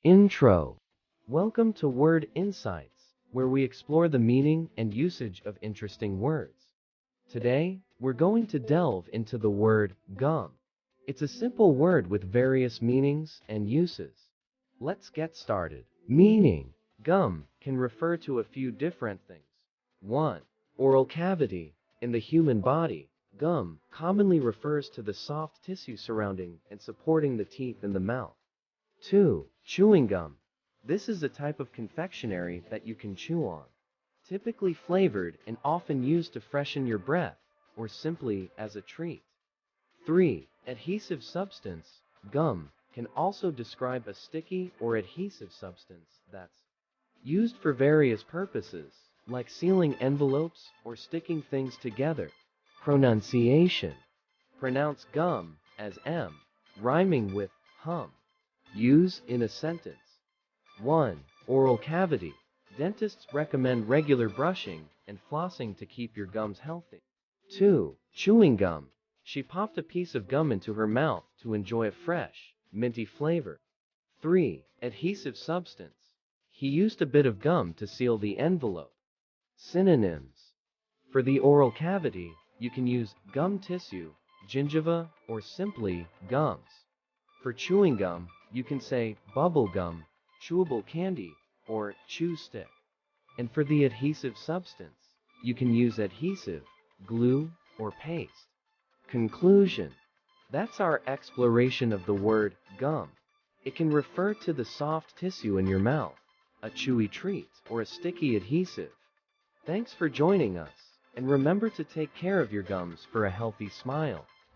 Intro. Welcome to Word Insights, where we explore the meaning and usage of interesting words. Today, we're going to delve into the word gum. It's a simple word with various meanings and uses. Let's get started. Meaning. Gum can refer to a few different things. 1. Oral cavity. In the human body, gum commonly refers to the soft tissue surrounding and supporting the teeth in the mouth. 2. Chewing gum. This is a type of confectionery that you can chew on, typically flavored and often used to freshen your breath or simply as a treat. 3. Adhesive substance. Gum can also describe a sticky or adhesive substance that's used for various purposes, like sealing envelopes or sticking things together. Pronunciation. Pronounce gum as M, rhyming with hum. Use in a sentence. 1. Oral cavity. Dentists recommend regular brushing and flossing to keep your gums healthy. 2. Chewing gum. She popped a piece of gum into her mouth to enjoy a fresh, minty flavor. 3. Adhesive substance. He used a bit of gum to seal the envelope. Synonyms. For the oral cavity, you can use gum tissue, gingiva, or simply gums. For chewing gum, you can say bubble gum, chewable candy, or chew stick. And for the adhesive substance, you can use adhesive, glue, or paste. Conclusion. That's our exploration of the word gum. It can refer to the soft tissue in your mouth, a chewy treat, or a sticky adhesive. Thanks for joining us, and remember to take care of your gums for a healthy smile.